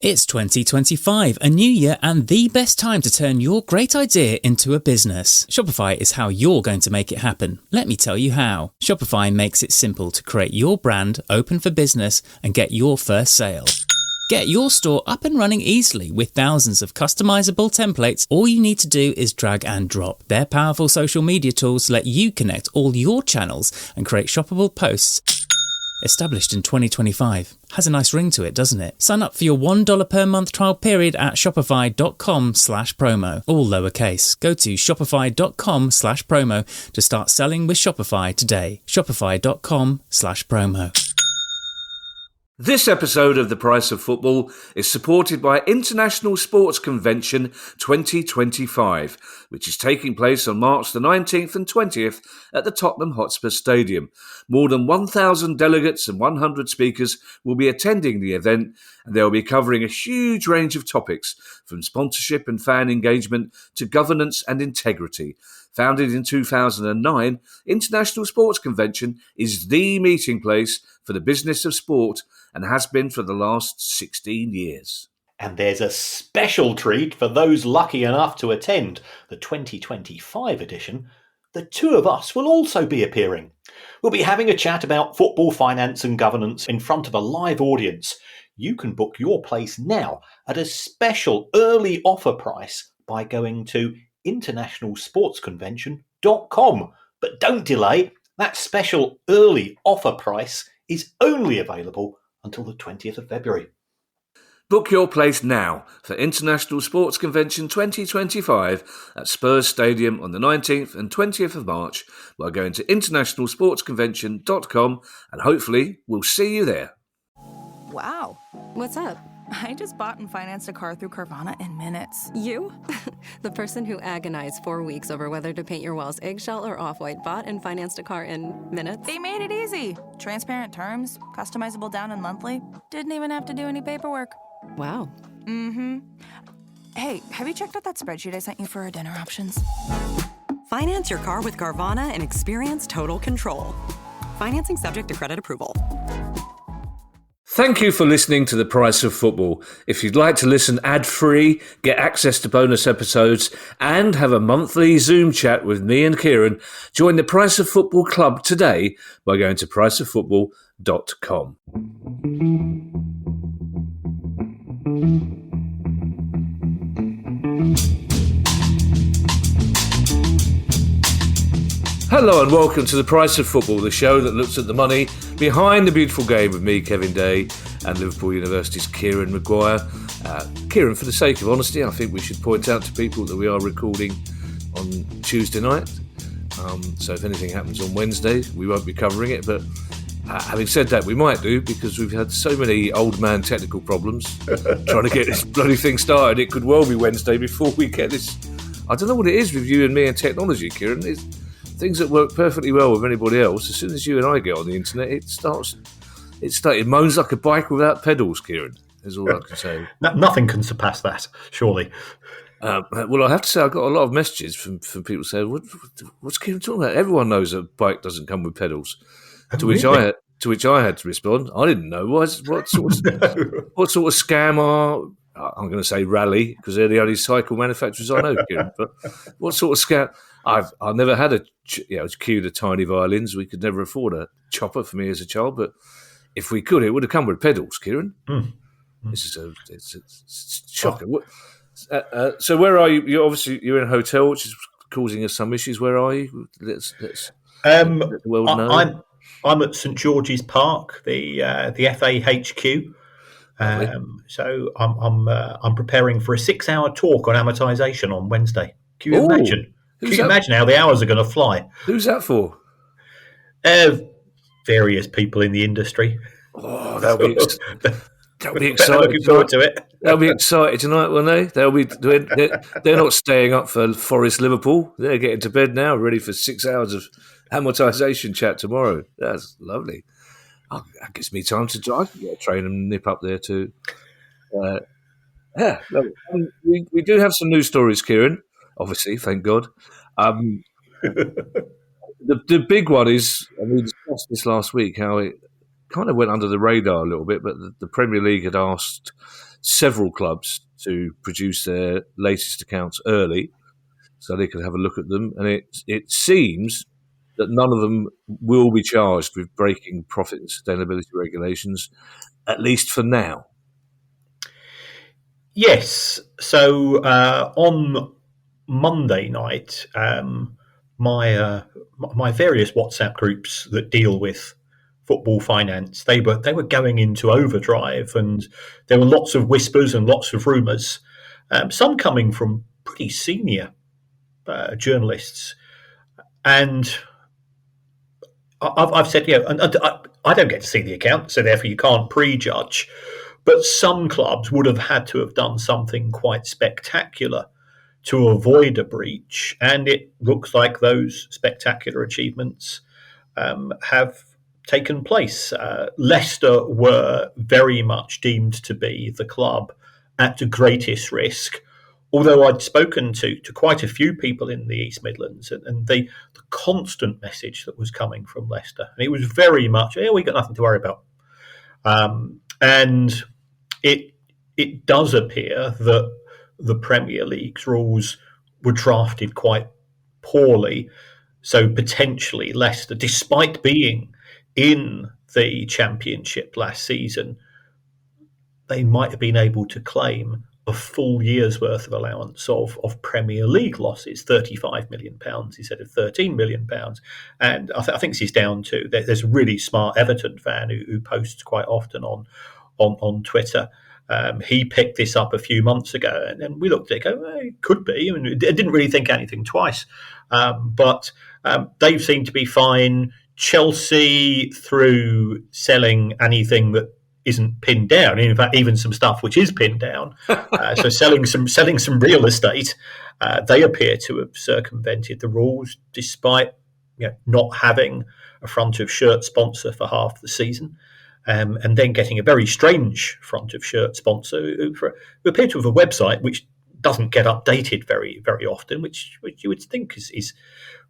It's 2025, a new year and the best time to turn your great idea into a business. Shopify is how you're going to make it happen. Let me tell you how. Shopify makes it simple to create your brand, open for business, and get your first sale. Get your store up and running easily with thousands of customizable templates. All you need to do is drag and drop. Their powerful social media tools let you connect all your channels and create shoppable posts. Established in 2025. Has a nice ring to it, doesn't it? Sign up for your $1 per month trial period at shopify.com/promo. All lowercase. Go to shopify.com/promo to start selling with Shopify today. Shopify.com/promo. This episode of The Price of Football is supported by International Sports Convention 2025, which is taking place on March the 19th and 20th at the Tottenham Hotspur Stadium. More than 1,000 delegates and 100 speakers will be attending the event, and they will be covering a huge range of topics, from sponsorship and fan engagement to governance and integrity. Founded in 2009, International Sports Convention is the meeting place for the business of sport and has been for the last 16 years. And there's a special treat for those lucky enough to attend the 2025 edition. The two of us will also be appearing. We'll be having a chat about football finance and governance in front of a live audience. You can book your place now at a special early offer price by going to internationalsportsconvention.com. But don't delay, that special early offer price is only available until the 20th of February. Book your place now for International Sports Convention 2025 at Spurs Stadium on the 19th and 20th of March by going to internationalsportsconvention.com, and hopefully we'll see you there. Wow. What's up? I just bought and financed a car through Carvana in minutes. You? The person who agonized 4 weeks over whether to paint your walls eggshell or off-white bought and financed a car in minutes? They made it easy. Transparent terms, customizable down and monthly. Didn't even have to do any paperwork. Wow. Mm-hmm. Hey, have you checked out that spreadsheet I sent you for our dinner options? Finance your car with Carvana and experience total control. Financing subject to credit approval. Thank you for listening to The Price of Football. If you'd like to listen ad-free, get access to bonus episodes, and have a monthly Zoom chat with me and Kieran, join the Price of Football Club today by going to priceoffootball.com. Hello and welcome to The Price of Football, the show that looks at the money behind the beautiful game with me, Kevin Day, and Liverpool University's Kieran Maguire. Kieran, for the sake of honesty, I think we should point out to people that we are recording on Tuesday night. So if anything happens on Wednesday, we won't be covering it. But having said that, we might do, because we've had so many old man technical problems trying to get this bloody thing started. It could well be Wednesday before we get this. I don't know what it is with you and me and technology, Kieran. Things that work perfectly well with anybody else, as soon as you and I get on the internet, it moans like a bike without pedals, Kieran, is all I can say. Nothing can surpass that, surely. Well, I have to say, I got a lot of messages from people saying, what's Kieran talking about? Everyone knows a bike doesn't come with pedals. To which I had to respond, I didn't know. What sort of scam are... I'm going to say Rally, because they're the only cycle manufacturers I know, Kieran. But what sort of scam... I've never had a cue the tiny violins. We could never afford a chopper for me as a child, but if we could, it would have come with pedals, Kieran. It's shocking. So where are you? You're in a hotel, which is causing us some issues. Where are you? Let's let the world know. I'm at St George's Park, the FA HQ. So I'm preparing for a 6-hour talk on amortisation on Wednesday. Can you imagine? Can you imagine how the hours are going to fly? Who's that for? Various people in the industry. Oh, that'll be exciting. Looking forward to it. They'll be excited tonight, won't they? They're not staying up for Forest Liverpool. They're getting to bed now, ready for 6 hours of amortisation chat tomorrow. That's lovely. Oh, that gives me time to drive. I can get a train and nip up there too. We do have some news stories, Kieran. Obviously, thank God. The big one is, and we discussed this last week, how kind of went under the radar a little bit, but the Premier League had asked several clubs to produce their latest accounts early so they could have a look at them. And it seems that none of them will be charged with breaking profit and sustainability regulations, at least for now. Yes. So on Monday night, my various WhatsApp groups that deal with football finance, they were going into overdrive, and there were lots of whispers and lots of rumours, some coming from pretty senior journalists. And I've said, and I don't get to see the account, so therefore you can't prejudge. But some clubs would have had to have done something quite spectacular to avoid a breach, and it looks like those spectacular achievements have taken place. Leicester were very much deemed to be the club at the greatest risk, although I'd spoken to quite a few people in the East Midlands, and the constant message that was coming from Leicester, and it was very much, we got nothing to worry about. And it does appear that the Premier League's rules were drafted quite poorly, so potentially Leicester, despite being in the Championship last season, they might have been able to claim a full year's worth of allowance of Premier League losses, £35 million instead of £13 million. And I think this is down to, there's a really smart Everton fan who posts quite often on Twitter. He picked this up a few months ago, and then we looked at it and go, it could be. I mean, I didn't really think anything twice. But they seem to be fine. Chelsea, through selling anything that isn't pinned down, in fact, even some stuff which is pinned down, so selling some real estate, they appear to have circumvented the rules, despite not having a front of shirt sponsor for half the season. And then getting a very strange front of shirt sponsor who appear to have a website which doesn't get updated very, very often, which you would think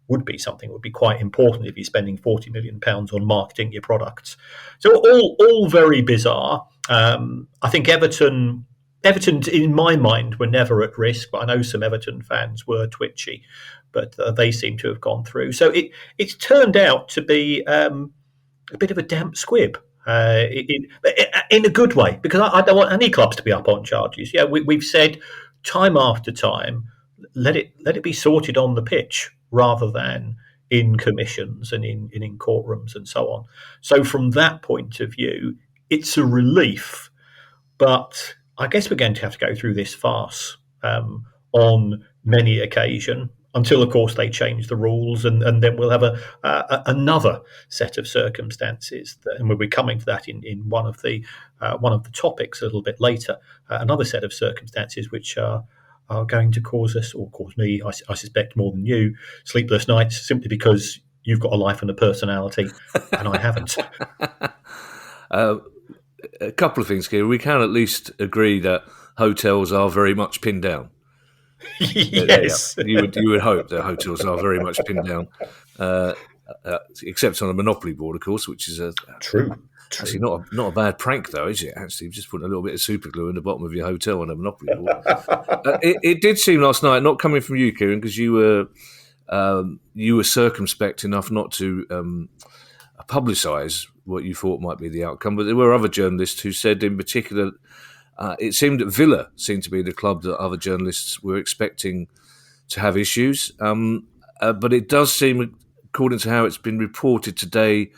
would be something that would be quite important if you're spending £40 million on marketing your products. So all very bizarre. I think Everton, in my mind, were never at risk, but I know some Everton fans were twitchy, but they seem to have gone through. So it's turned out to be a bit of a damp squib. In a good way, because I don't want any clubs to be up on charges. We've said time after time, let it be sorted on the pitch rather than in commissions and in courtrooms and so on. So from that point of view, it's a relief, but I guess we're going to have to go through this farce on many occasions, until, of course, they change the rules, and then we'll have another set of circumstances, and we'll be coming to that in one of the topics a little bit later. Another set of circumstances which are going to cause us, or cause me, I suspect more than you, sleepless nights, simply because you've got a life and a personality, and I haven't. A couple of things here. We can at least agree that hotels are very much pinned down. Yes. You would hope that hotels are very much pinned down, except on a monopoly board, of course, which is true. Actually, not a bad prank, though, is it? Actually, you've just put a little bit of super glue in the bottom of your hotel on a monopoly board. It did seem last night, not coming from you, Kieran, because you were circumspect enough not to publicise what you thought might be the outcome, but there were other journalists who said, in particular, it seemed that Villa seemed to be the club that other journalists were expecting to have issues. But it does seem, according to how it's been reported today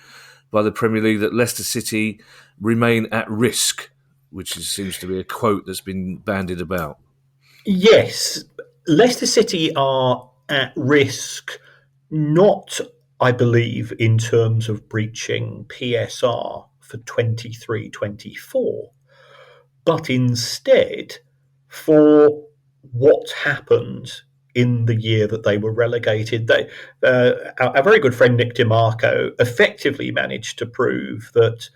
by the Premier League, that Leicester City remain at risk, which seems to be a quote that's been bandied about. Yes, Leicester City are at risk, not, I believe, in terms of breaching PSR for 23-24, but instead for what happened in the year that they were relegated. Our very good friend Nick DiMarco effectively managed to prove that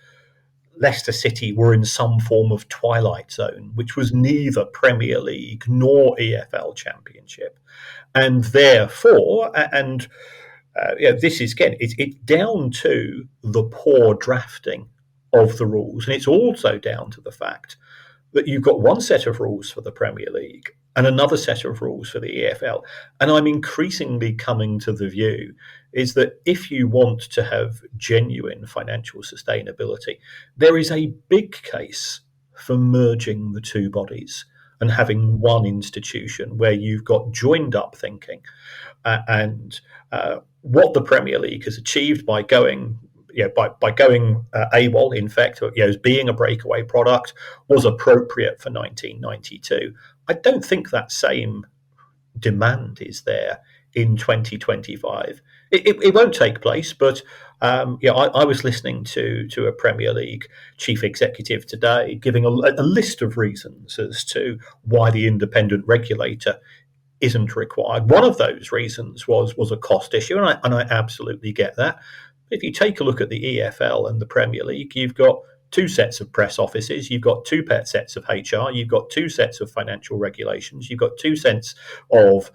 Leicester City were in some form of twilight zone, which was neither Premier League nor EFL Championship. And therefore, this is, again, it's down to the poor drafting of the rules. And it's also down to the fact that you've got one set of rules for the Premier League and another set of rules for the EFL. And I'm increasingly coming to the view is that if you want to have genuine financial sustainability, there is a big case for merging the two bodies and having one institution where you've got joined up thinking. And what the Premier League has achieved by going by going AWOL, in fact, as being a breakaway product, was appropriate for 1992. I don't think that same demand is there in 2025. It won't take place, but I was listening to a Premier League chief executive today giving a list of reasons as to why the independent regulator isn't required. One of those reasons was a cost issue, and I absolutely get that. If you take a look at the EFL and the Premier League, you've got two sets of press offices, you've got two sets of HR, you've got two sets of financial regulations, you've got two sets of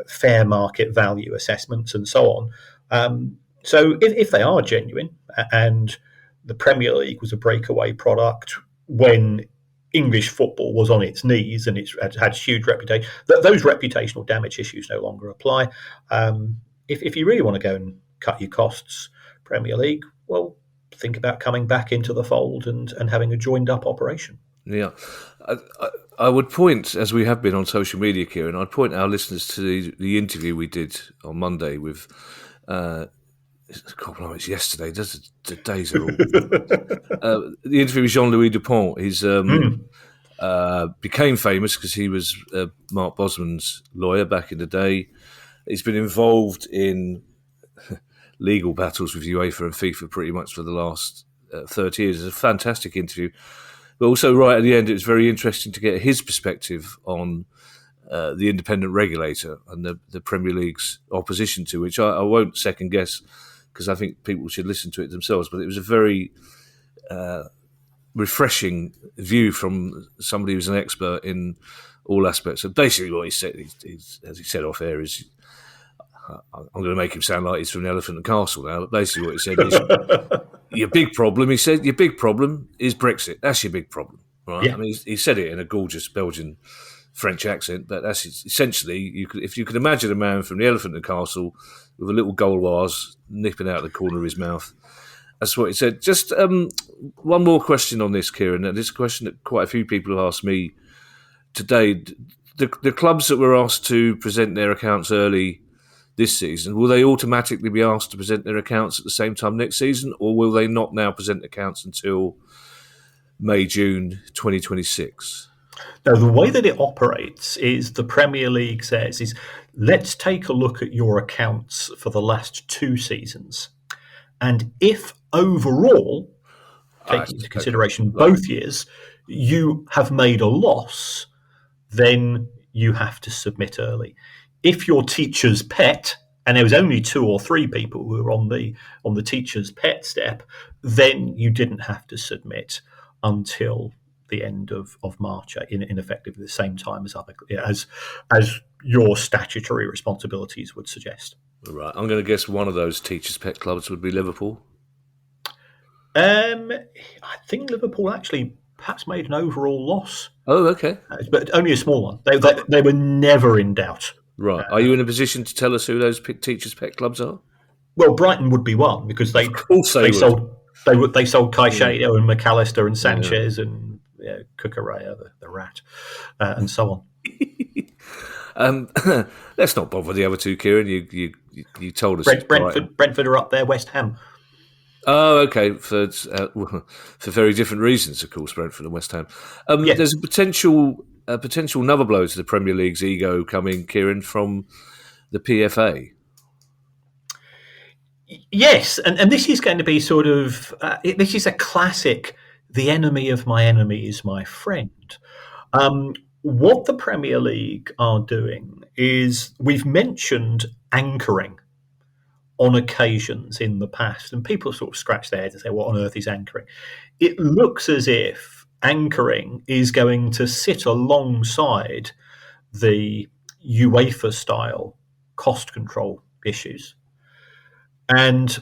fair market value assessments, and so on. So if they are genuine, and the Premier League was a breakaway product when English football was on its knees and it's had huge reputation, those reputational damage issues no longer apply. If you really want to go and cut your costs, Premier League, well, think about coming back into the fold and having a joined up operation. Yeah. I would point, as we have been on social media, Kieran, I'd point our listeners to the interview we did on Monday with, it's yesterday, the days are all... the interview with Jean-Louis Dupont, he's became famous because he was Mark Bosman's lawyer back in the day. He's been involved in legal battles with UEFA and FIFA pretty much for the last 30 years. It's a fantastic interview. But also right at the end, it was very interesting to get his perspective on the independent regulator and the Premier League's opposition to, which I won't second guess because I think people should listen to it themselves. But it was a very refreshing view from somebody who's an expert in all aspects. So basically what he said, as he said off air, is... I'm going to make him sound like he's from the Elephant and Castle now, but basically what he said is, your big problem, he said, your big problem is Brexit. That's your big problem, right? Yeah. I mean, he said it in a gorgeous Belgian French accent, but that's essentially, if you could imagine a man from the Elephant and Castle with a little Gauloise nipping out the corner of his mouth, that's what he said. Just one more question on this, Kieran, and this is a question that quite a few people have asked me today. The clubs that were asked to present their accounts early this season, will they automatically be asked to present their accounts at the same time next season, or will they not now present accounts until May, June 2026? No, the way that it operates is the Premier League says is, let's take a look at your accounts for the last two seasons. And if overall, taking into consideration both years, you have made a loss, then you have to submit early. If your teacher's pet, and there was only 2 or 3 people who were on the teacher's pet step, then you didn't have to submit until the end of March, in effectively the same time as your statutory responsibilities would suggest. Right, I'm going to guess one of those teachers' pet clubs would be Liverpool. I think Liverpool actually perhaps made an overall loss. Oh, okay, but only a small one. They were never in doubt. Right. Are you in a position to tell us who those teachers' pet clubs are? Well, Brighton would be one because they sold Caicedo and McAllister and Sanchez and Cucurella, the rat, and so on. Let's not bother the other two, Kieran. You told us. Brentford are up there. West Ham. Oh, okay. For very different reasons, of course. Brentford and West Ham. There's a potential another blow to the Premier League's ego coming, Kieran, from the PFA. Yes, and this is going to be sort of this is a classic. The enemy of my enemy is my friend. What the Premier League are doing is, we've mentioned anchoring on occasions in the past, and people sort of scratch their heads and say, what on earth is anchoring? It looks as if anchoring is going to sit alongside the UEFA-style cost control issues. And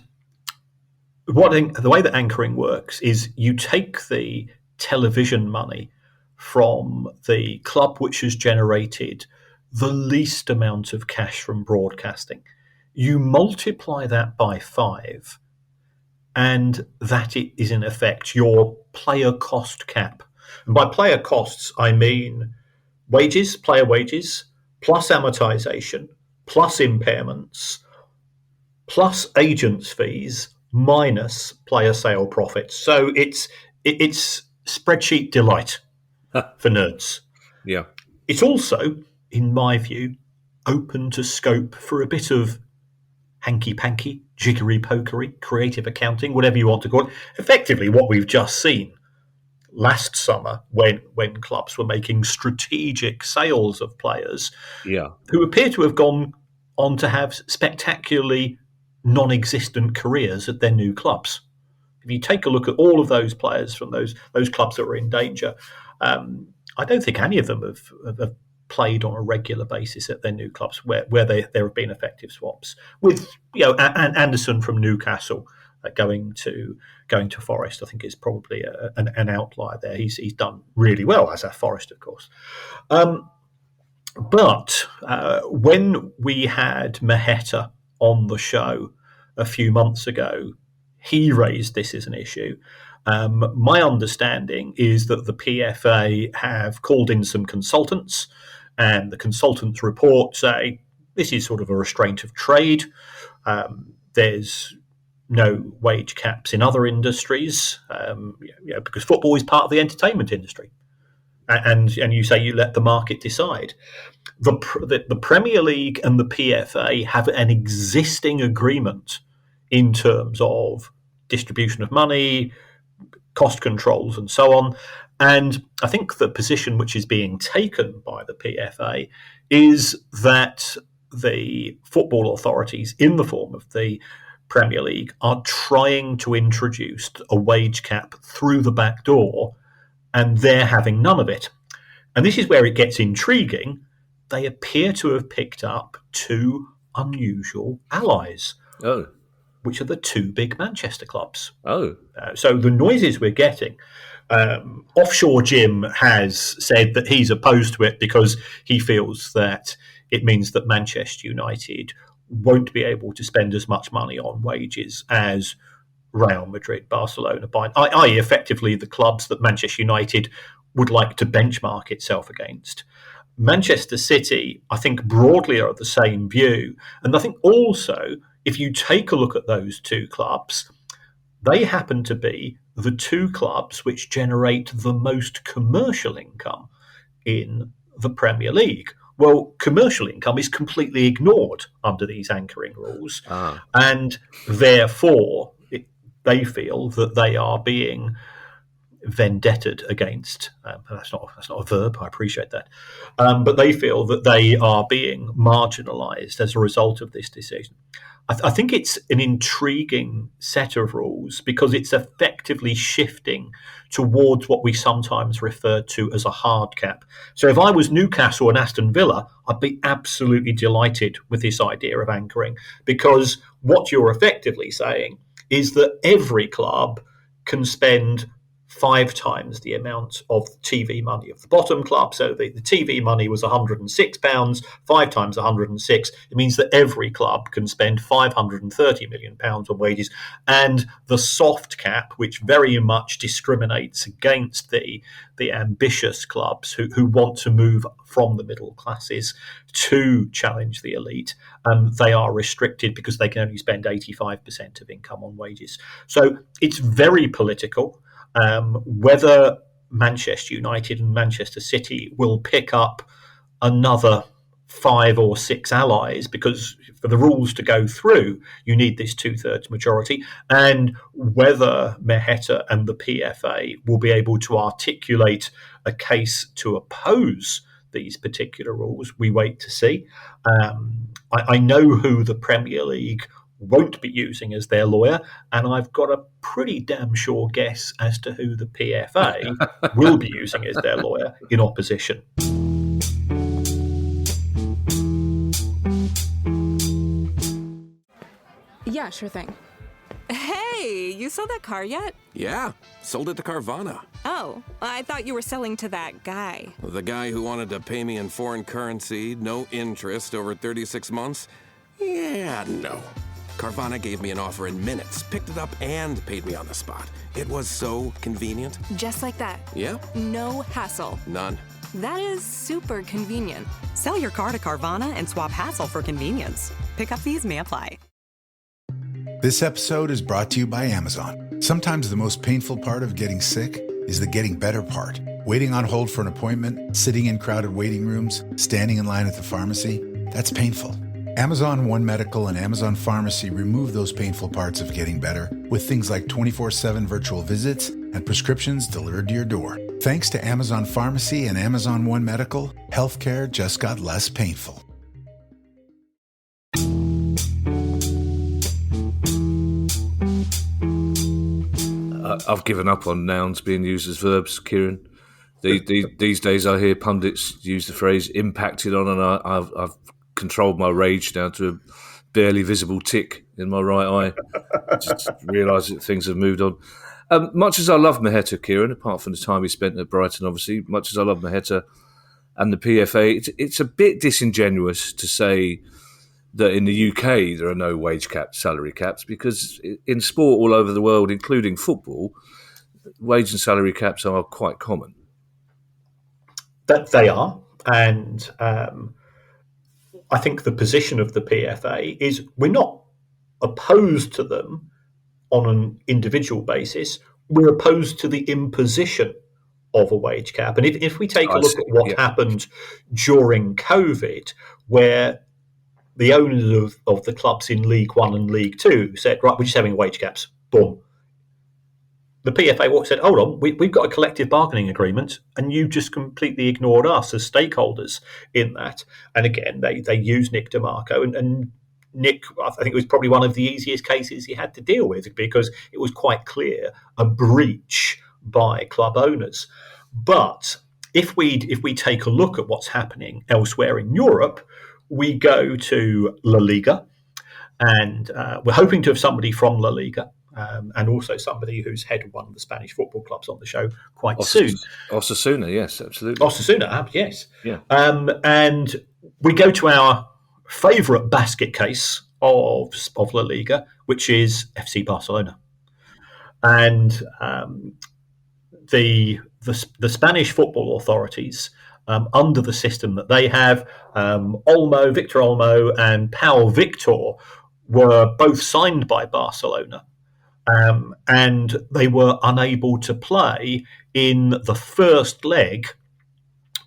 the way that anchoring works is you take the television money from the club which has generated the least amount of cash from broadcasting. You multiply that by 5, and that is in effect your player cost cap. And by player costs, I mean wages, player wages, plus amortization, plus impairments, plus agents' fees, minus player sale profits. So it's spreadsheet delight for nerds. Yeah. It's also, in my view, open to scope for a bit of hanky-panky, jiggery-pokery, creative accounting, whatever you want to call it. Effectively, what we've just seen last summer when clubs were making strategic sales of players who appear to have gone on to have spectacularly non-existent careers at their new clubs. If you take a look at all of those players from those clubs that were in danger, I don't think any of them have played on a regular basis at their new clubs where there have been effective swaps. With Anderson from Newcastle going to Forest, I think is probably an outlier there. He's done really well, as have Forest, of course. But when we had Maheta on the show a few months ago, he raised this as an issue. My understanding is that the PFA have called in some consultants, and the consultants' report say this is sort of a restraint of trade. There's no wage caps in other industries, because football is part of the entertainment industry. And you say you let the market decide. The Premier League and the PFA have an existing agreement in terms of distribution of money, cost controls, and so on. And I think the position which is being taken by the PFA is that the football authorities, in the form of the Premier League, are trying to introduce a wage cap through the back door, and they're having none of it. And this is where it gets intriguing. They appear to have picked up 2 unusual allies. Oh. Which are the 2 big Manchester clubs. Oh. So the noises we're getting, Offshore Jim has said that he's opposed to it because he feels that it means that Manchester United won't be able to spend as much money on wages as Real Madrid, Barcelona, i.e. effectively the clubs that Manchester United would like to benchmark itself against. Manchester City, I think, broadly are of the same view. And I think also, if you take a look at those 2 clubs, they happen to be the 2 clubs which generate the most commercial income in the Premier League. Well, commercial income is completely ignored under these anchoring rules. And therefore, they feel that they are being vendetted against. That's not a verb. I appreciate that. But they feel that they are being marginalised as a result of this decision. I think it's an intriguing set of rules because it's effectively shifting towards what we sometimes refer to as a hard cap. So if I was Newcastle and Aston Villa, I'd be absolutely delighted with this idea of anchoring, because what you're effectively saying is that every club can spend 5 times the amount of TV money of the bottom club. So the TV money was £106, 5 times 106. It means that every club can spend £530 million on wages. And the soft cap, which very much discriminates against the ambitious clubs who want to move from the middle classes to challenge the elite, they are restricted because they can only spend 85% of income on wages. So it's very political. Whether Manchester United and Manchester City will pick up another 5 or 6 allies, because for the rules to go through, you need this 2/3 majority, and whether Maheta and the PFA will be able to articulate a case to oppose these particular rules, we wait to see. I know who the Premier League won't be using as their lawyer, and I've got a pretty damn sure guess as to who the PFA will be using as their lawyer in opposition. Yeah, sure thing. Hey, Hey, you sold that car yet? Yeah, sold it to Carvana. Oh, I thought you were selling to that guy. The guy who wanted to pay me in foreign currency, no interest, over 36 months? Yeah, no. Carvana gave me an offer in minutes, picked it up, and paid me on the spot. It was so convenient. Just like that. Yeah? No hassle. None. That is super convenient. Sell your car to Carvana and swap hassle for convenience. Pickup fees may apply. This episode is brought to you by Amazon. Sometimes the most painful part of getting sick is the getting better part. Waiting on hold for an appointment, sitting in crowded waiting rooms, standing in line at the pharmacy, that's painful. Amazon One Medical and Amazon Pharmacy remove those painful parts of getting better with things like 24/7 virtual visits and prescriptions delivered to your door. Thanks to Amazon Pharmacy and Amazon One Medical, healthcare just got less painful. I've given up on nouns being used as verbs, Kieran. These days I hear pundits use the phrase impacted on, and I've controlled my rage down to a barely visible tick in my right eye. Just realise that things have moved on. Much as I love Maheta, Kieran, apart from the time he spent at Brighton, obviously, much as I love Maheta and the PFA, it's a bit disingenuous to say that in the UK there are no wage caps, salary caps, because in sport all over the world, including football, wage and salary caps are quite common. That they are, and I think the position of the PFA is we're not opposed to them on an individual basis. We're opposed to the imposition of a wage cap. And if we take a look at what happened during COVID, where the owners of the clubs in League One and League Two said, right, we're just having wage caps. Boom. The PFA said, hold on, we've got a collective bargaining agreement, and you just completely ignored us as stakeholders in that. And again, they used Nick DeMarco, and Nick, I think it was probably one of the easiest cases he had to deal with because it was quite clear a breach by club owners. But if we take a look at what's happening elsewhere in Europe, we go to La Liga, and we're hoping to have somebody from La Liga and also somebody who's head of one of the Spanish football clubs on the show quite soon. Osasuna, yes, absolutely. Osasuna, yes. Yeah. And we go to our favourite basket case of La Liga, which is FC Barcelona. And the Spanish football authorities, under the system that they have, Victor Olmo and Pau Victor were both signed by Barcelona, and they were unable to play in the first leg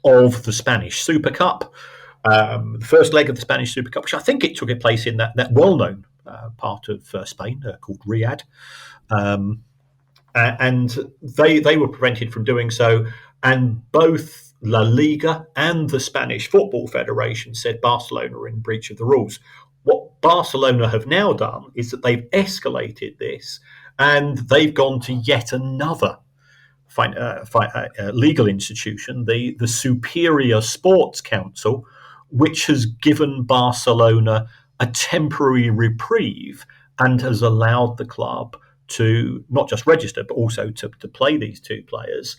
of the Spanish Super Cup, the first leg of the Spanish Super Cup, which I think it took place in that well-known part of Spain called Riyadh. And they were prevented from doing so, and both La Liga and the Spanish Football Federation said Barcelona are in breach of the rules. What Barcelona have now done is that they've escalated this, and they've gone to yet another legal institution, the Superior Sports Council, which has given Barcelona a temporary reprieve and has allowed the club to not just register, but also to play these two players.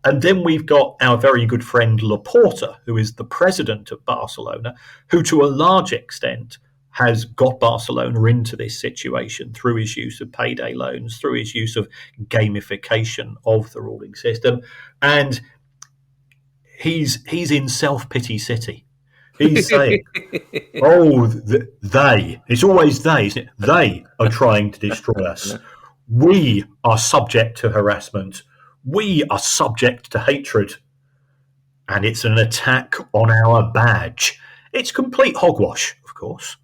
And then we've got our very good friend Laporta, who is the president of Barcelona, who to a large extent has got Barcelona into this situation through his use of payday loans, through his use of gamification of the ruling system. And he's in self-pity city. He's saying, it's always they, isn't it? They are trying to destroy us. We are subject to harassment. We are subject to hatred. And it's an attack on our badge. It's complete hogwash, of course.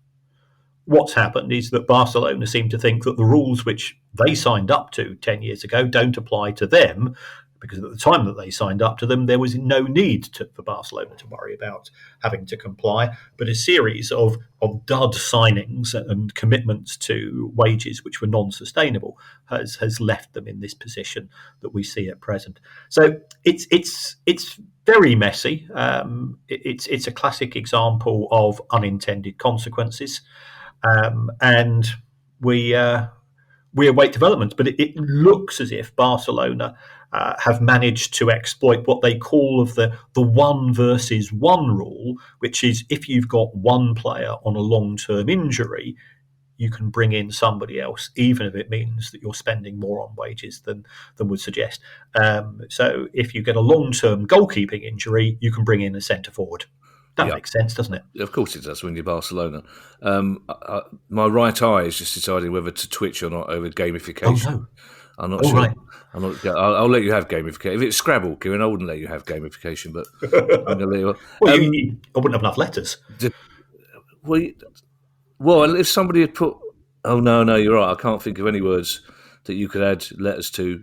What's happened is that Barcelona seem to think that the rules which they signed up to 10 years ago don't apply to them, because at the time that they signed up to them, there was no need for Barcelona to worry about having to comply, but a series of dud signings and commitments to wages which were non-sustainable has left them in this position that we see at present. So it's very messy. It's a classic example of unintended consequences, and we we await developments, but it looks as if Barcelona have managed to exploit what they call of the 1 versus 1 rule, which is if you've got one player on a long-term injury, you can bring in somebody else, even if it means that you're spending more on wages than would suggest. So if you get a long-term goalkeeping injury, you can bring in a centre forward. That makes sense, doesn't it? Of course it does when you're Barcelona. My right eye is just deciding whether to twitch or not over gamification. Oh, no. I'm not sure. Right. I'll let you have gamification. If it's Scrabble, Kieran, I wouldn't let you have gamification, but I'm going to let you. I wouldn't have enough letters. Well, if somebody had put... Oh, no, you're right. I can't think of any words that you could add letters to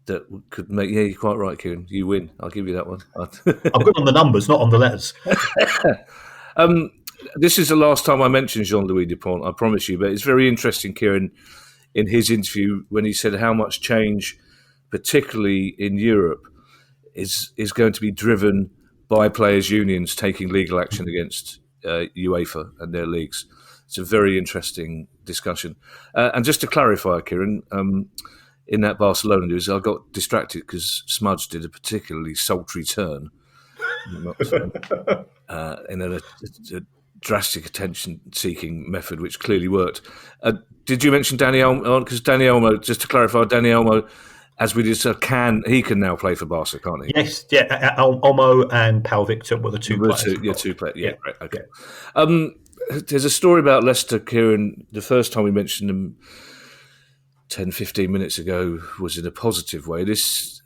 that could make... Yeah, you're quite right, Kieran. You win. I'll give you that one. I'm good on the numbers, not on the letters. This is the last time I mention Jean-Louis Dupont, I promise you, but it's very interesting, Kieran, in his interview when he said how much change, particularly in Europe, is going to be driven by players' unions taking legal action against UEFA and their leagues. It's a very interesting discussion. And just to clarify, Kieran, in that Barcelona news, I got distracted because Smudge did a particularly sultry turn in a drastic attention-seeking method, which clearly worked. Did you mention Dani Olmo? Because Dani Olmo, just to clarify, Dani Olmo, as we just said, he can now play for Barca, can't he? Yes, yeah. Olmo and Pau Victor were the two players. Two players. Yeah, right. Okay. Yeah. There's a story about Leicester, Kieran. The first time we mentioned them 10, 15 minutes ago was in a positive way. This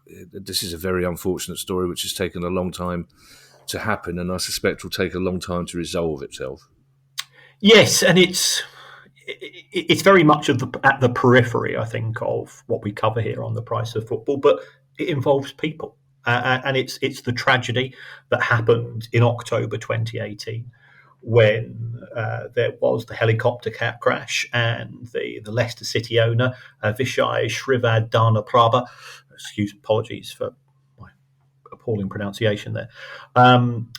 is a very unfortunate story, which has taken a long time to happen, and I suspect will take a long time to resolve itself. Yes, and it's very much at the periphery, I think, of what we cover here on The Price of Football, but it involves people. And it's the tragedy that happened in October 2018 when there was the helicopter crash and the Leicester City owner, Vishai Shrivadhanaprabha, apologies for my appalling pronunciation there,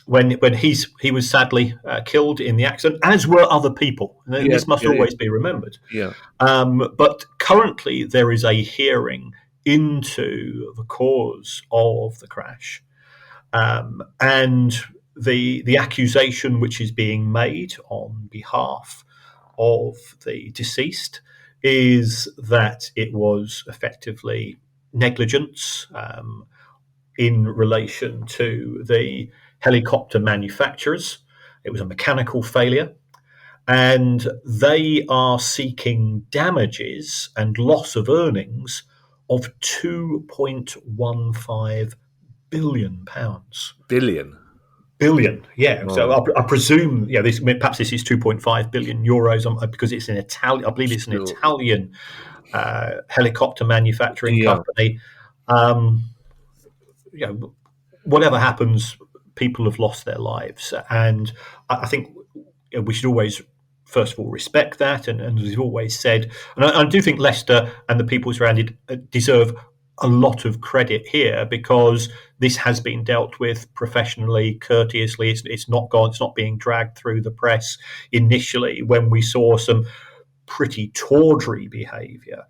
when he was sadly killed in the accident, as were other people. This must always be remembered. Yeah. But currently there is a hearing into the cause of the crash, and the accusation which is being made on behalf of the deceased is that it was effectively negligence in relation to the helicopter manufacturers. It was a mechanical failure, and they are seeking damages and loss of earnings of £2.15 billion. Billion, yeah. Oh. So I presume, perhaps this is 2.5 billion euros because it's an Italian. I believe it's an Italian helicopter manufacturing company. Whatever happens, people have lost their lives, and I think we should always, first of all, respect that. And as we've always said, and I do think Leicester and the people surrounded deserve a lot of credit here, because this has been dealt with professionally, courteously. It's not being dragged through the press. Initially, when we saw some pretty tawdry behaviour,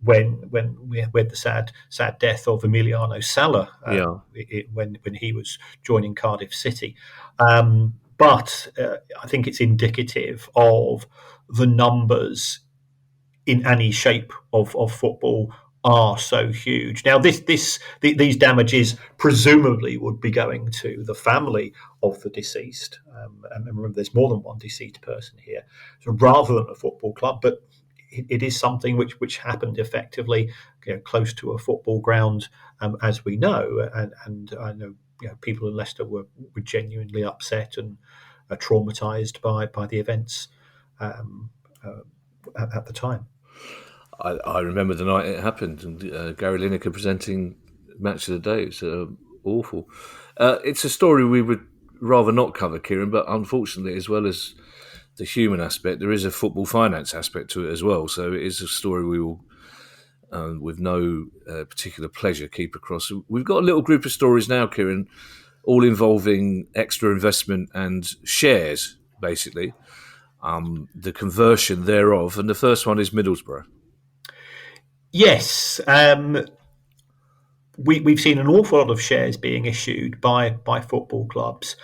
when we had the sad death of Emiliano Sala, when he was joining Cardiff City. But I think it's indicative of the numbers in any shape of football are so huge. Now, these damages presumably would be going to the family of the deceased. And remember, there's more than one deceased person here. So rather than a football club, but it is something which happened effectively close to a football ground, as we know. And I know people in Leicester were genuinely upset and traumatised by the events at the time. I remember the night it happened, and Gary Lineker presenting Match of the Day. It's awful. It's a story we would rather not cover, Kieran, but unfortunately, as well as the human aspect, there is a football finance aspect to it as well. So it is a story we will, with no particular pleasure, keep across. We've got a little group of stories now, Kieran, all involving extra investment and shares, basically. the conversion thereof. And the first one is Middlesbrough. Yes. We've seen an awful lot of shares being issued by football clubs.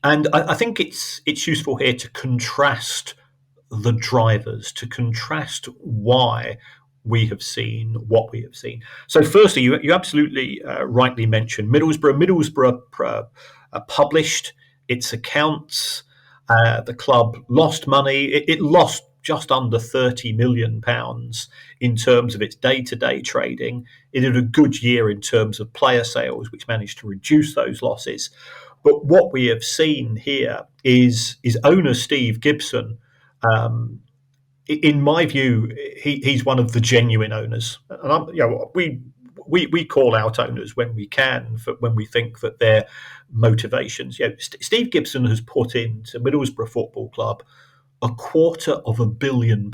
And I think it's useful here to contrast the drivers, to contrast why we have seen what we have seen. So firstly, you absolutely rightly mentioned Middlesbrough. Middlesbrough published its accounts. The club lost money. It lost just under £30 million in terms of its day-to-day trading. It had a good year in terms of player sales, which managed to reduce those losses. But what we have seen here is owner Steve Gibson. In my view, he's one of the genuine owners. And we call out owners when we can, when we think that their motivations. Steve Gibson has put into Middlesbrough Football Club £250 million.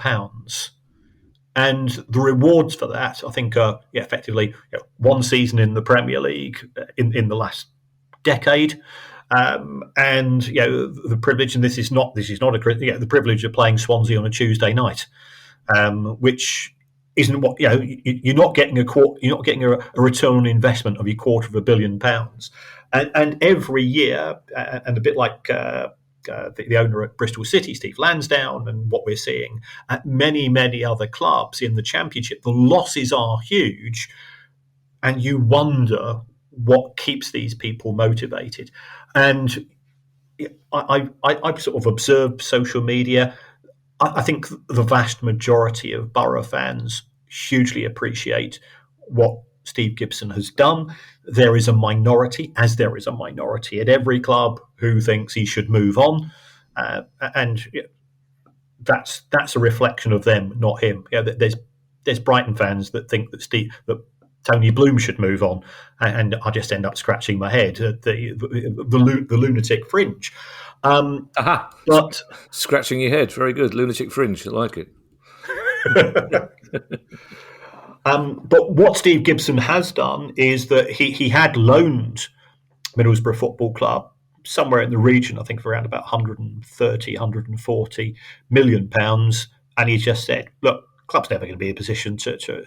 And the rewards for that, I think, are effectively one season in the Premier League in the last decade, and the privilege. And this is not the privilege of playing Swansea on a Tuesday night, which isn't what you're not getting a return on investment of your £250 million, and every year, and a bit like the owner at Bristol City, Steve Lansdowne, and what we're seeing at many other clubs in the Championship, the losses are huge, and you wonder what keeps these people motivated. And I've sort of observed social media. I think the vast majority of Borough fans hugely appreciate what Steve Gibson has done. There is a minority, as there is a minority at every club, who thinks he should move on, and that's a reflection of them, not him. There's Brighton fans that think that Tony Bloom should move on, and I just end up scratching my head at the lunatic fringe. But scratching your head, very good. Lunatic fringe, I like it. But what Steve Gibson has done is that he had loaned Middlesbrough Football Club somewhere in the region, I think, of around about 130, 140 million pounds, and he just said, "Look, club's never going to be in a position to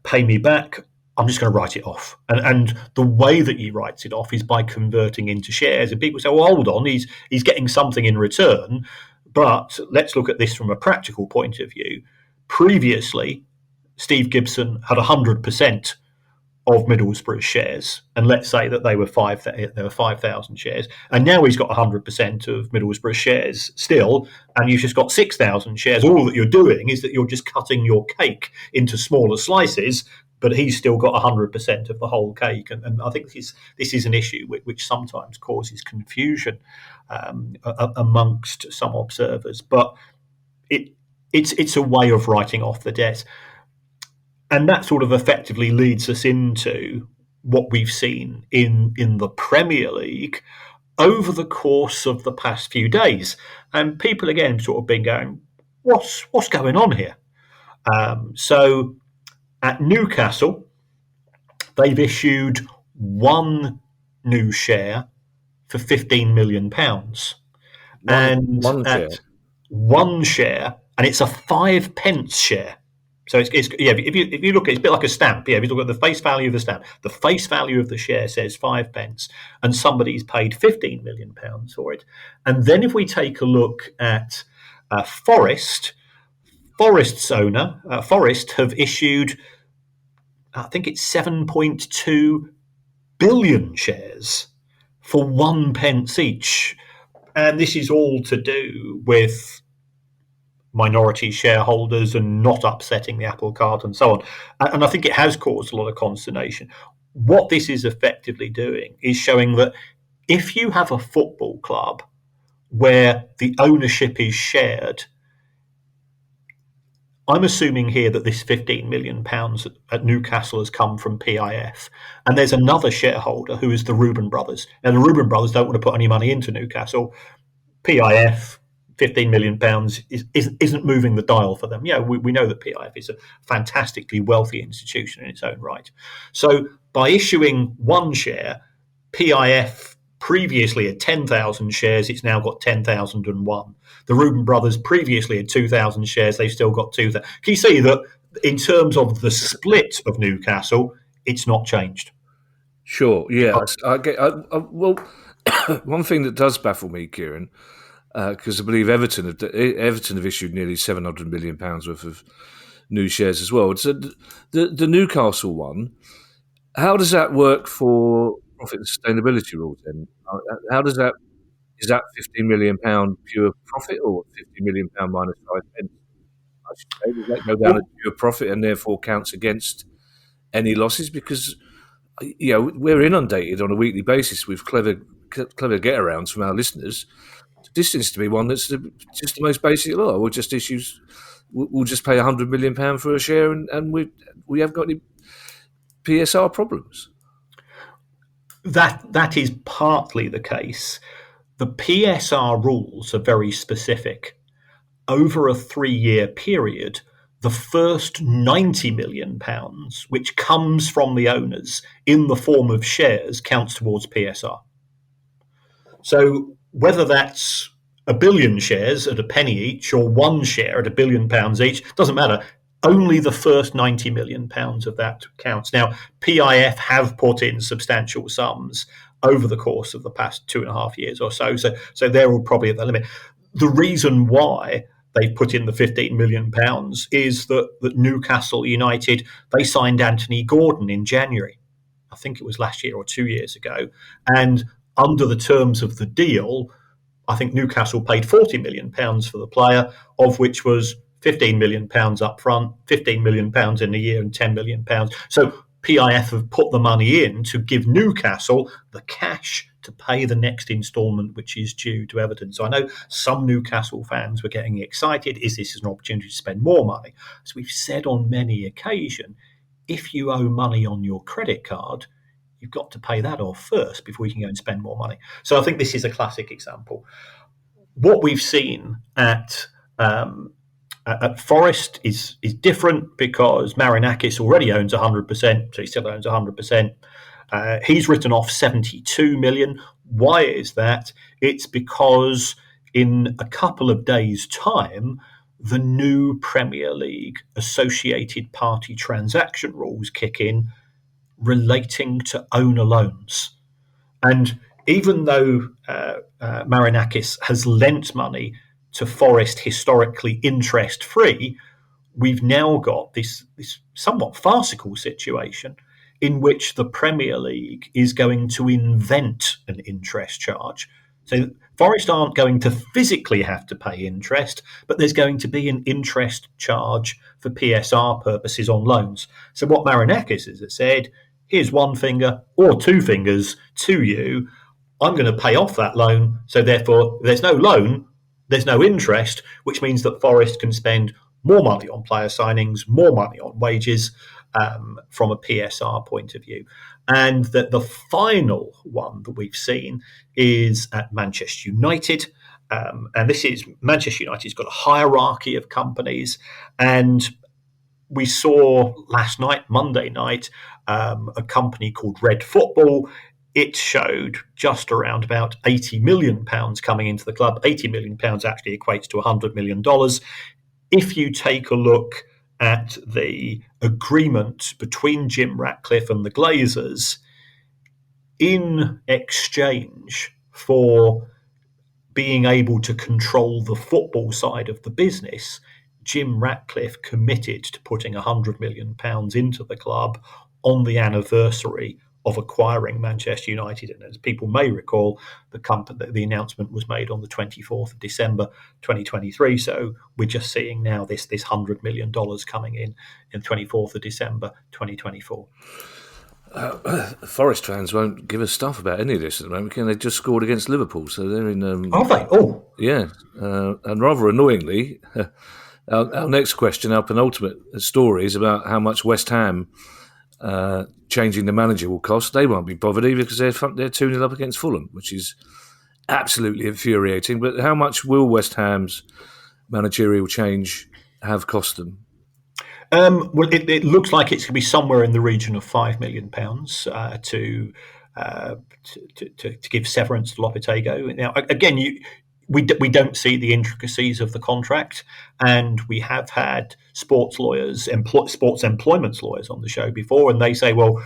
pay me back. I'm just going to write it off." And the way that he writes it off is by converting into shares. And people say, "Well, hold on, he's getting something in return." But let's look at this from a practical point of view. Previously, Steve Gibson had 100% of Middlesbrough's shares, and let's say that there were 5,000 shares, and now he's got 100% of Middlesbrough shares still, and you've just got 6,000 shares. All that you're doing is that you're just cutting your cake into smaller slices, but he's still got 100% of the whole cake, and I think this is an issue which sometimes causes confusion amongst some observers, but it's a way of writing off the debt. And that sort of effectively leads us into what we've seen in the Premier League over the course of the past few days. And people, again, sort of been going, what's going on here? So at Newcastle, they've issued one new share for £15 million. One share, and it's a 5 pence share. So it's if you look at it, it's a bit like a stamp. If you look at the face value of the stamp, the face value of the share says 5 pence, and somebody's paid £15 million for it. And then if we take a look at Forest's owner, Forest have issued, I think it's 7.2 billion shares for 1 pence each. And this is all to do with minority shareholders and not upsetting the apple cart and so on. And I think it has caused a lot of consternation. What this is effectively doing is showing that if you have a football club where the ownership is shared, I'm assuming here that this £15 million at Newcastle has come from PIF. And there's another shareholder who is the Reuben brothers. Now, the Reuben brothers don't want to put any money into Newcastle. PIF, £15 million isn't moving the dial for them. We know that PIF is a fantastically wealthy institution in its own right. So by issuing one share, PIF previously had 10,000 shares, it's now got 10,001. The Reuben brothers previously had 2,000 shares, they've still got 2,000. Can you see that in terms of the split of Newcastle, it's not changed? Sure, yeah. Well, one thing that does baffle me, Kieran, because I believe Everton have issued nearly £700 million worth of new shares as well. So the Newcastle one, how does that work for profit and sustainability rules then? How does that, is that £15 million pure profit or £50 million minus 5 pence? I should say, does that go down as pure profit and therefore counts against any losses? Because we're inundated on a weekly basis with clever get-arounds from our listeners. This seems to be one that's just the most basic law. We'll just pay £100 million for a share, and we haven't got any PSR problems. That is partly the case. The PSR rules are very specific. Over a 3-year period, the first £90 million, which comes from the owners in the form of shares, counts towards PSR. So whether that's a billion shares at a penny each or one share at £1 billion each, doesn't matter. Only the first £90 million of that counts. Now, PIF have put in substantial sums over the course of the past 2.5 years or so. So they're all probably at the limit. The reason why they've put in the £15 million is that Newcastle United, they signed Anthony Gordon in January. I think it was last year or 2 years ago. And under the terms of the deal, I think Newcastle paid £40 million for the player, of which was £15 million up front, £15 million in a year and £10 million. So PIF have put the money in to give Newcastle the cash to pay the next instalment, which is due to Everton. So I know some Newcastle fans were getting excited. Is this an opportunity to spend more money? As we've said on many occasions, if you owe money on your credit card, you've got to pay that off first before you can go and spend more money. So I think this is a classic example. What we've seen at Forest is different because Marinakis already owns 100%, so he still owns 100%. He's written off 72 million. Why is that? It's because in a couple of days' time, the new Premier League associated party transaction rules kick in relating to owner loans. And even though Marinakis has lent money to Forest historically interest-free, we've now got this somewhat farcical situation in which the Premier League is going to invent an interest charge. So Forest aren't going to physically have to pay interest, but there's going to be an interest charge for PSR purposes on loans. So what Marinakis has said, here's one finger or two fingers to you. I'm going to pay off that loan. So therefore, there's no loan, there's no interest, which means that Forest can spend more money on player signings, more money on wages from a PSR point of view. And that the final one that we've seen is at Manchester United. And this is Manchester United's got a hierarchy of companies. And we saw last night, Monday night, a company called Red Football. It showed just around about £80 million coming into the club. £80 million actually equates to $100 million. If you take a look at the agreement between Jim Ratcliffe and the Glazers, in exchange for being able to control the football side of the business, Jim Ratcliffe committed to putting £100 million into the club on the anniversary of acquiring Manchester United. And as people may recall, the announcement was made on the 24th of December 2023. So we're just seeing now this $100 million coming in 24th of December 2024. Forest fans won't give us stuff about any of this at the moment. They just scored against Liverpool, so they're in. Are they? Oh, yeah. And rather annoyingly, our next question, our penultimate story, is about how much West Ham changing the manager will cost. They won't be bothered either because they're 2-0 up against Fulham, which is absolutely infuriating. But how much will West Ham's managerial change have cost them? Well, it looks like it's going to be somewhere in the region of £5 million to to give severance to Lopetegui. Now, again, we don't see the intricacies of the contract, and we have had sports employment lawyers on the show before, and they say, well,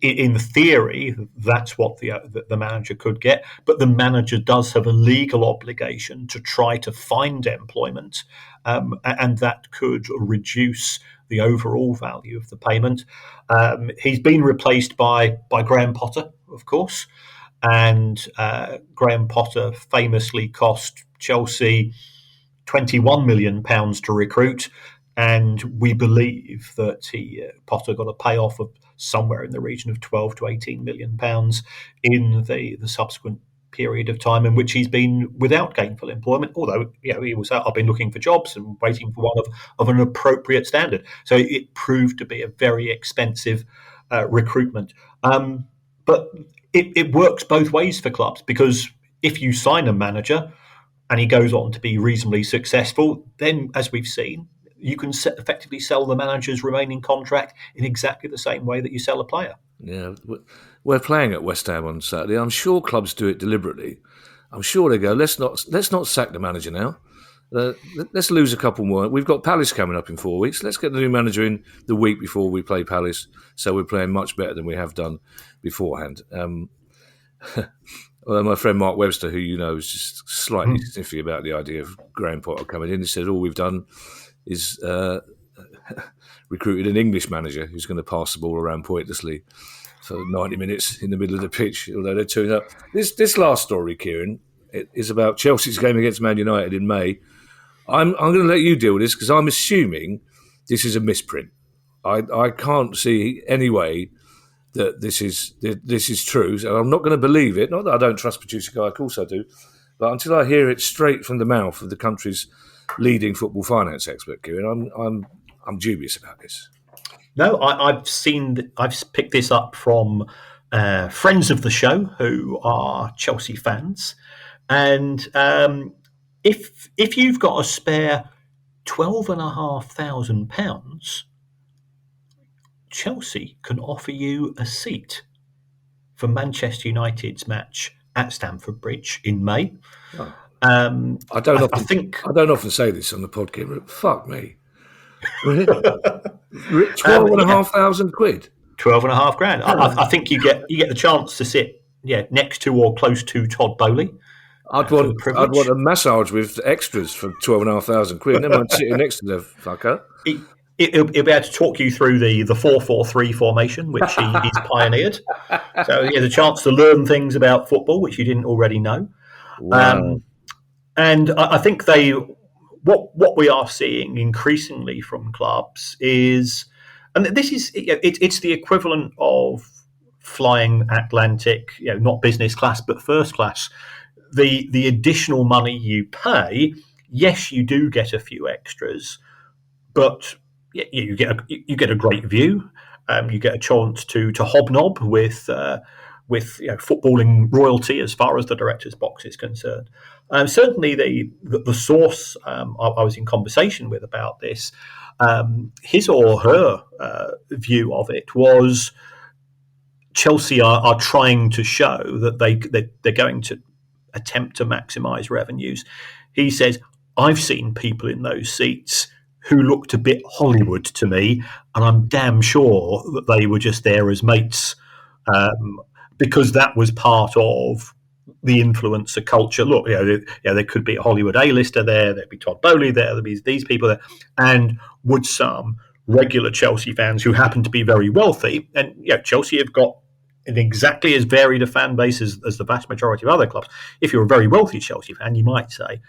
in theory, that's what the manager could get, but the manager does have a legal obligation to try to find employment, and that could reduce the overall value of the payment. He's been replaced by Graham Potter, of course, and Graham Potter famously cost Chelsea £21 million to recruit, and we believe that Potter got a payoff of somewhere in the region of 12 to 18 million pounds in the subsequent period of time in which he's been without gainful employment, although he was out, I've been looking for jobs and waiting for one of an appropriate standard. So it proved to be a very expensive recruitment. But it works both ways for clubs, because if you sign a manager and he goes on to be reasonably successful, then, as we've seen, you can effectively sell the manager's remaining contract in exactly the same way that you sell a player. Yeah, we're playing at West Ham on Saturday. I'm sure clubs do it deliberately. I'm sure they go, let's not sack the manager now. Let's lose a couple more. We've got Palace coming up in 4 weeks. Let's get the new manager in the week before we play Palace, so we're playing much better than we have done beforehand. Well, my friend Mark Webster, who you know is just slightly sniffy about the idea of Graham Potter coming in, he said all we've done is recruited an English manager who's going to pass the ball around pointlessly for 90 minutes in the middle of the pitch, although they're tuning up. This last story, Kieran, is about Chelsea's game against Man United in May. I'm going to let you deal with this because I'm assuming this is a misprint. I can't see any way that this is true, so I'm not going to believe it. Not that I don't trust producer Guy, of course I do, but until I hear it straight from the mouth of the country's leading football finance expert, Kieran, I'm dubious about this. No, I've picked this up from friends of the show who are Chelsea fans, and if you've got a spare £12,500, Chelsea can offer you a seat for Manchester United's match at Stamford Bridge in May. Oh. I don't often say this on the podcast, but fuck me. £12,500 quid. 12.5 grand. I think you get the chance to sit next to or close to Todd Bowley. I'd want a massage with extras for £12,500 quid. Never mind sitting next to the fucker. He'll be able to talk you through the 4-4-3 formation, which he's pioneered. So he has a chance to learn things about football which you didn't already know. Wow. And I think what we are seeing increasingly from clubs is, and this is it's the equivalent of flying Atlantic, not business class but first class. The additional money you pay, yes, you do get a few extras, but you get a great view. You get a chance to hobnob with footballing royalty as far as the director's box is concerned. Certainly, the source I was in conversation with about this, his or her view of it was Chelsea are trying to show that they're going to attempt to maximise revenues. He says, I've seen people in those seats who looked a bit Hollywood to me, and I'm damn sure that they were just there as mates, because that was part of the influencer culture. Look, there could be a Hollywood A-lister there, there'd be Todd Bowley there, there'd be these people there, and would some regular Chelsea fans who happen to be very wealthy, and Chelsea have got an exactly as varied a fan base as the vast majority of other clubs. If you're a very wealthy Chelsea fan, you might say,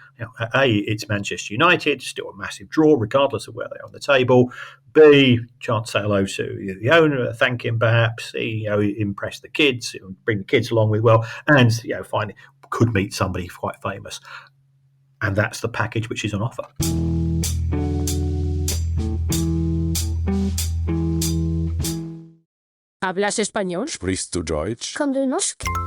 A, it's Manchester United, still a massive draw, regardless of where they are on the table. B, chance to say hello to the owner, thank him perhaps. C, impress the kids, bring the kids along with well, and finally could meet somebody quite famous. And that's the package which is on offer. ¿Hablas español? Sprichst du Deutsch?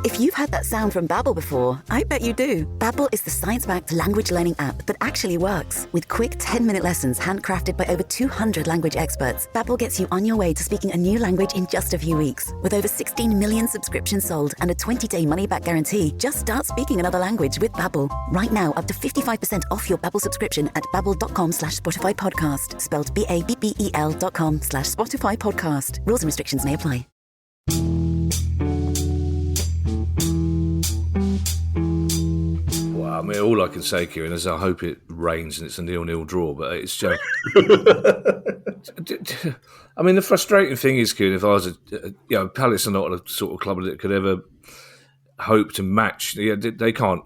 If you've had that sound from Babbel before, I bet you do. Babbel is the science-backed language learning app that actually works. With quick 10-minute lessons handcrafted by over 200 language experts, Babbel gets you on your way to speaking a new language in just a few weeks. With over 16 million subscriptions sold and a 20-day money-back guarantee, just start speaking another language with Babbel. Right now, up to 55% off your Babbel subscription at babbel.com/Spotify podcast. Spelled BABBEL.com/Spotify podcast. Rules and restrictions may apply. Well, I mean, all I can say, Kieran, is I hope it rains and it's a 0-0 draw, but it's just... I mean, the frustrating thing is, Kieran, if I was Palace are not a sort of club that could ever hope to match. They can't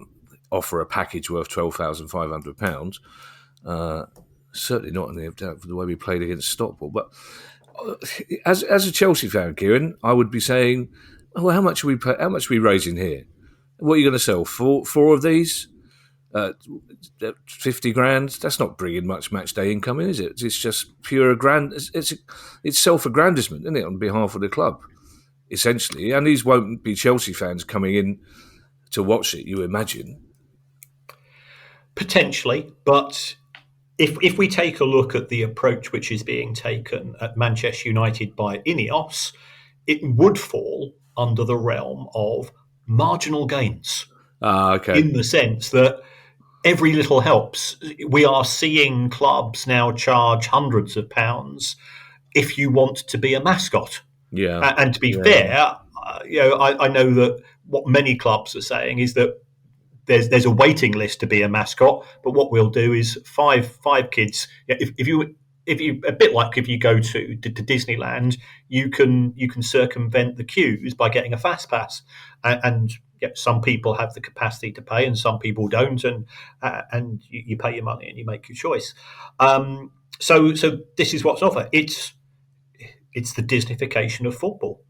offer a package worth £12,500. Certainly not for the way we played against Stockport. But as a Chelsea fan, Kieran, I would be saying, well, how much are we raising here? What are you going to sell? Four of these? 50 grand? That's not bringing much match day income in, is it? It's just pure it's self-aggrandizement, isn't it, on behalf of the club, essentially. And these won't be Chelsea fans coming in to watch it, you imagine. Potentially, but if we take a look at the approach which is being taken at Manchester United by Ineos, it would fall under the realm of marginal gains. Okay. In the sense that every little helps. We are seeing clubs now charge hundreds of pounds if you want to be a mascot. Yeah. And to be fair, I know that what many clubs are saying is that there's a waiting list to be a mascot, but what we'll do is five kids. If you a bit like if you go to Disneyland, you can circumvent the queues by getting a fast pass, and some people have the capacity to pay and some people don't, and you pay your money and you make your choice. So this is what's offered. It's the Disneyfication of football.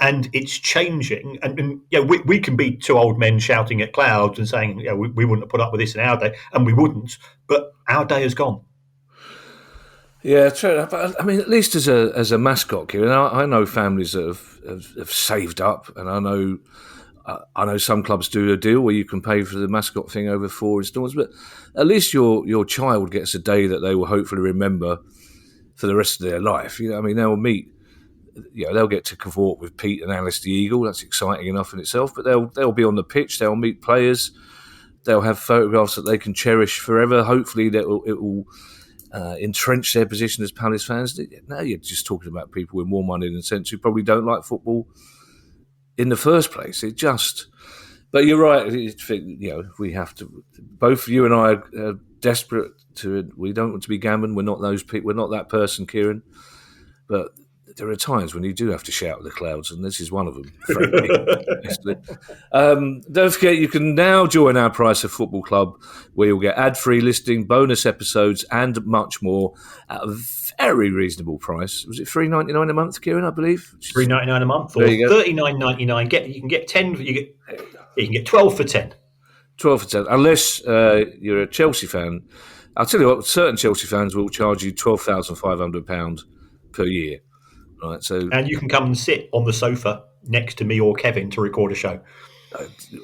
And it's changing, and we can be two old men shouting at clouds and saying, we wouldn't have put up with this in our day, and we wouldn't. But our day has gone. Yeah, true. But I mean, at least as a mascot, Kieran, I know families that have saved up, and I know some clubs do a deal where you can pay for the mascot thing over 4 instalments. But at least your child gets a day that they will hopefully remember for the rest of their life. I mean, they'll meet. They'll get to cavort with Pete and Alice the Eagle. That's exciting enough in itself. But they'll be on the pitch. They'll meet players. They'll have photographs that they can cherish forever. Hopefully, it will entrench their position as Palace fans. Now you're just talking about people with more money than sense who probably don't like football in the first place. But you're right. We have to. Both you and I are desperate to. We don't want to be gambling. We're not those people. We're not that person, Kieran. But there are times when you do have to shout at the clouds, and this is one of them, frankly. Don't forget, you can now join our Price of Football Club, where you'll get ad-free listing, bonus episodes, and much more at a very reasonable price. Was it $3.99 a month, Kieran, I believe? $3.99 a month, or $39.99. You can get 10. You can get 12 for 10. 12 for 10, unless you're a Chelsea fan. I'll tell you what, certain Chelsea fans will charge you £12,500 per year. Right, and you can come and sit on the sofa next to me or Kevin to record a show.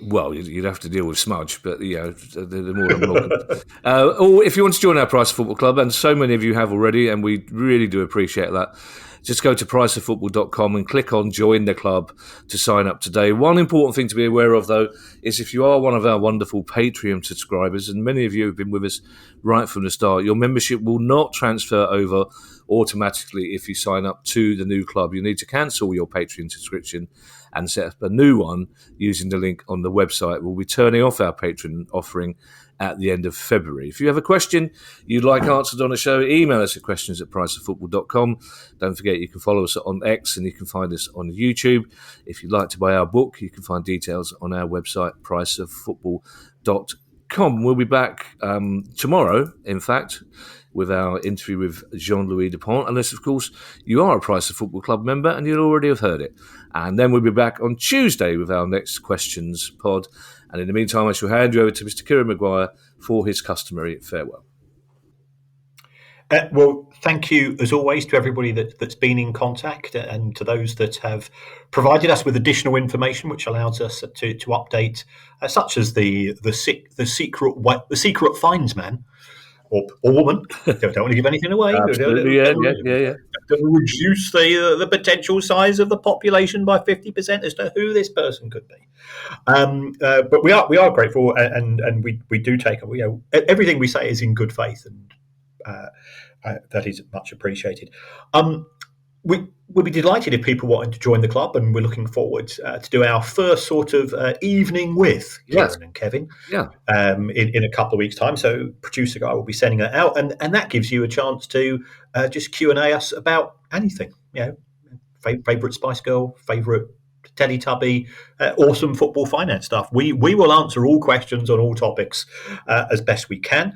Well, you'd have to deal with smudge, but they're more than welcome. Or if you want to join our Price of Football Club, and so many of you have already, and we really do appreciate that, just go to priceoffootball.com and click on Join the Club to sign up today. One important thing to be aware of, though, is if you are one of our wonderful Patreon subscribers, and many of you have been with us right from the start, your membership will not transfer over automatically if you sign up to the new club. You need to cancel your Patreon subscription and set up a new one using the link on the website. We'll be turning off our Patreon offering at the end of February. If you have a question you'd like answered on the show, email us at questions@priceoffootball.com. Don't forget you can follow us on X and you can find us on YouTube. If you'd like to buy our book, you can find details on our website, priceoffootball.com. We'll be back tomorrow, in fact, with our interview with Jean-Louis Dupont, unless, of course, you are a Price of Football Club member and you'll already have heard it. And then we'll be back on Tuesday with our next Questions pod. And in the meantime, I shall hand you over to Mr. Kieran Maguire for his customary farewell. Well, thank you as always to everybody that's been in contact, and to those that have provided us with additional information, which allows us to update, such as the secret finds man or woman. Don't want to give anything away. Absolutely, yeah. Don't reduce the potential size of the population by 50% as to who this person could be. But we are grateful, and we do take, everything we say is in good faith, and that is much appreciated. We'd be delighted if people wanted to join the club, and we're looking forward to do our first sort of evening with Kieran and Kevin in a couple of weeks' time. So producer guy will be sending that out, and that gives you a chance to just Q&A us about anything. Favourite Spice Girl, favourite Teletubby, awesome football finance stuff. We will answer all questions on all topics as best we can.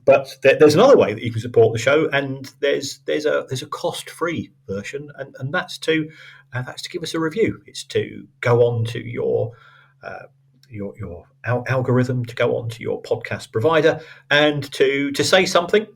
But there's another way that you can support the show, and there's a cost-free version, and that's to give us a review. It's to go on to your algorithm, to go on to your podcast provider, and to say something.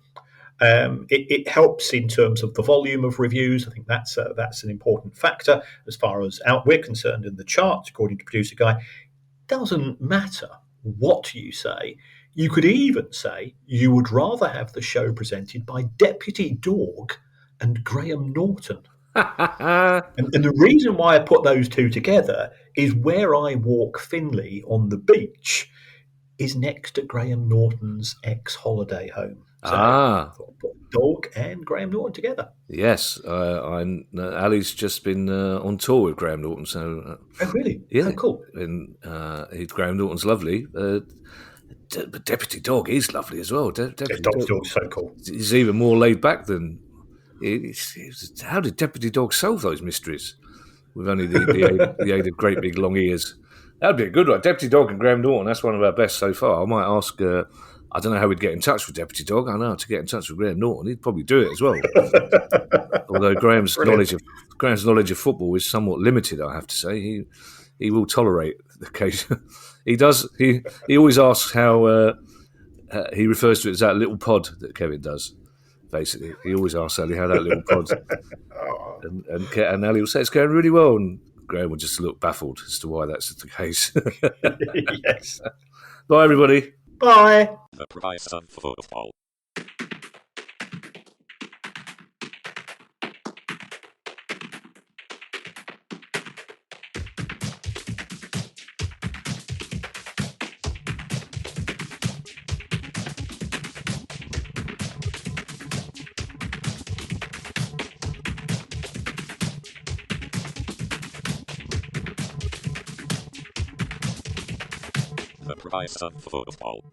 It helps in terms of the volume of reviews. I think that's an important factor as far as we're concerned in the charts, according to producer guy. It doesn't matter what you say. You could even say you would rather have the show presented by Deputy Dog and Graham Norton. and the reason why I put those two together is where I walk Finley on the beach is next to Graham Norton's ex-holiday home. So put Dog and Graham Norton together. Yes, Ali's just been on tour with Graham Norton. So, oh really? Yeah, oh, cool. And Graham Norton's lovely. But Deputy Dog is lovely as well. Dog's so cool. He's even more laid back than. How did Deputy Dog solve those mysteries with only the aid of great big long ears? That'd be a good one. Deputy Dog and Graham Norton. That's one of our best so far. I might ask. I don't know how we'd get in touch with Deputy Dog. I know how to get in touch with Graham Norton. He'd probably do it as well. Although Graham's knowledge of football is somewhat limited, I have to say. He will tolerate the case. He does. He always asks how he refers to it as that little pod that Kevin does. Basically, he always asks Ali how that little pod, and Ali will say it's going really well, and Graham will just look baffled as to why that's the case. Yes. Bye, everybody. Bye. The price of football. The price of football.